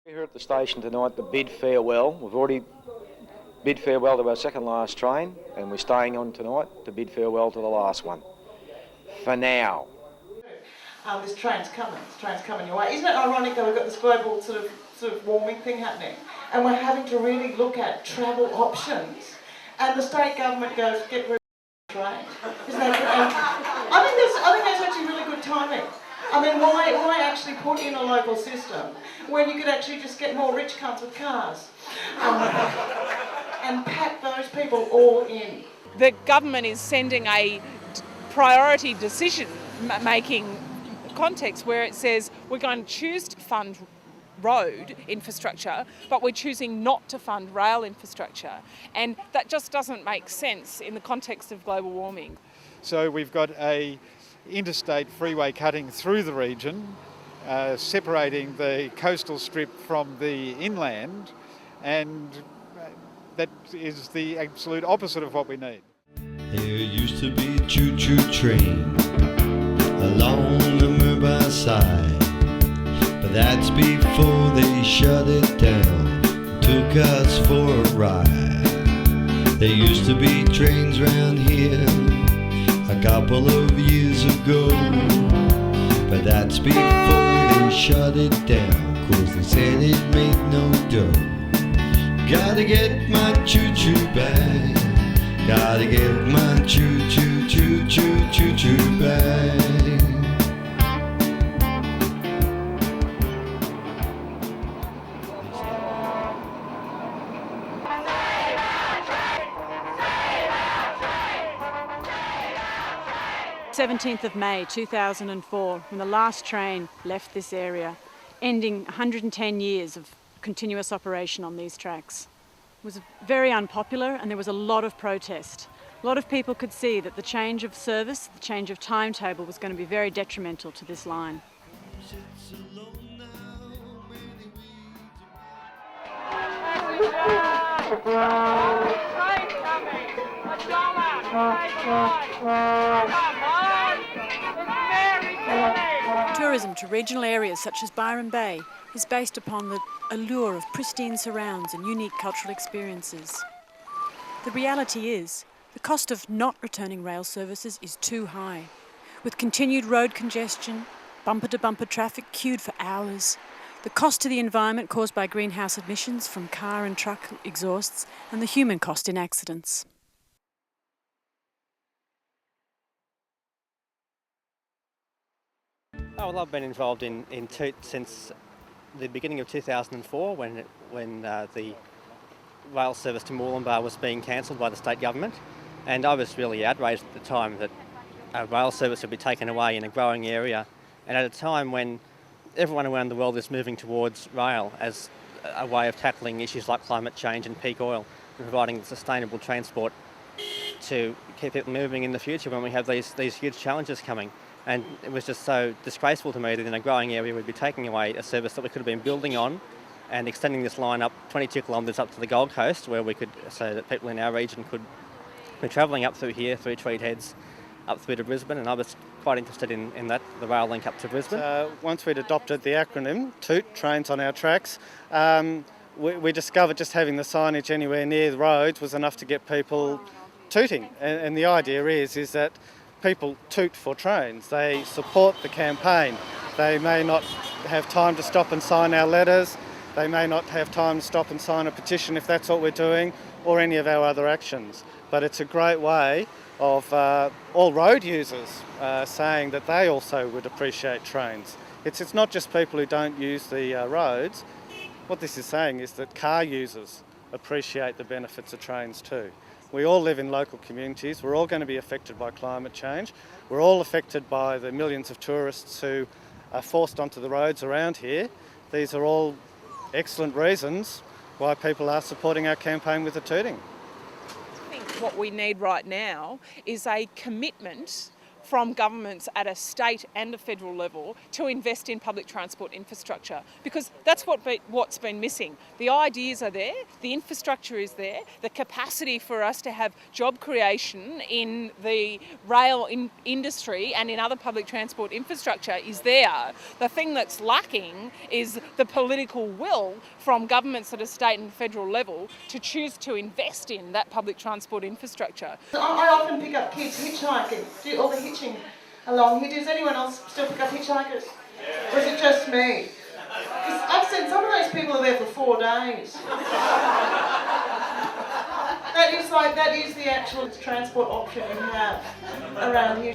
We're here at the station tonight to bid farewell. We've already bid farewell to our second last train, and we're staying on tonight to bid farewell to the last one. For now. This train's coming your way. Isn't it ironic that we've got this global sort of warming thing happening, and we're having to really look at travel options, and the state government goes, get rid of the train. Isn't that I think that's actually really good timing. I mean, why actually put in a local system when you could actually just get more rich cunts with cars and pack those people all in? The government is sending a priority decision-making context where it says we're going to choose to fund road infrastructure, but we're choosing not to fund rail infrastructure. And that just doesn't make sense in the context of global warming. So we've got a interstate freeway cutting through the region, separating the coastal strip from the inland, and that is the absolute opposite of what we need. There used to be a choo-choo train along the Murray side, but that's before they shut it down, took us for a ride. There used to be trains round here a couple of years ago, but that's before they shut it down, 'cause they said it made no dough. Gotta get my choo-choo back, gotta get my choo-choo, choo-choo, choo-choo back. May 17th, 2004, when the last train left this area, ending 110 years of continuous operation on these tracks. It was very unpopular and there was a lot of protest. A lot of people could see that the change of service, the change of timetable was going to be very detrimental to this line. Tourism to regional areas such as Byron Bay is based upon the allure of pristine surrounds and unique cultural experiences. The reality is, the cost of not returning rail services is too high. With continued road congestion, bumper-to-bumper traffic queued for hours, the cost to the environment caused by greenhouse emissions from car and truck exhausts, and the human cost in accidents. Oh, well, I've been involved in TOOT since the beginning of 2004 when the rail service to Moolumbar was being cancelled by the state government, and I was really outraged at the time that a rail service would be taken away in a growing area, and at a time when everyone around the world is moving towards rail as a way of tackling issues like climate change and peak oil and providing sustainable transport to keep it moving in the future when we have these huge challenges coming. And it was just so disgraceful to me that in a growing area we'd be taking away a service that we could have been building on and extending this line up 22 kilometres up to the Gold Coast, where we could, so that people in our region could be travelling up through here, through Tweed Heads, up through to Brisbane, and I was quite interested in that, the rail link up to Brisbane. Once we'd adopted the acronym TOOT, Trains on Our Tracks, we discovered just having the signage anywhere near the roads was enough to get people tooting. And the idea is that people toot for trains. They support the campaign. They may not have time to stop and sign our letters. They may not have time to stop and sign a petition if that's what we're doing, or any of our other actions. But it's a great way of all road users saying that they also would appreciate trains. It's not just people who don't use the roads. What this is saying is that car users appreciate the benefits of trains too. We all live in local communities. We're all going to be affected by climate change. We're all affected by the millions of tourists who are forced onto the roads around here. These are all excellent reasons why people are supporting our campaign with the tooting. I think what we need right now is a commitment from governments at a state and a federal level to invest in public transport infrastructure, because that's what's been missing. The ideas are there, the infrastructure is there, the capacity for us to have job creation in the rail industry and in other public transport infrastructure is there. The thing that's lacking is the political will from governments at a state and federal level to choose to invest in that public transport infrastructure. I often pick up kids hitchhiking, do all the hitching along here. Does anyone else still pick up hitchhikers? Or is it just me? Because I've seen some of those people are there for 4 days. That is the actual transport option you have around here.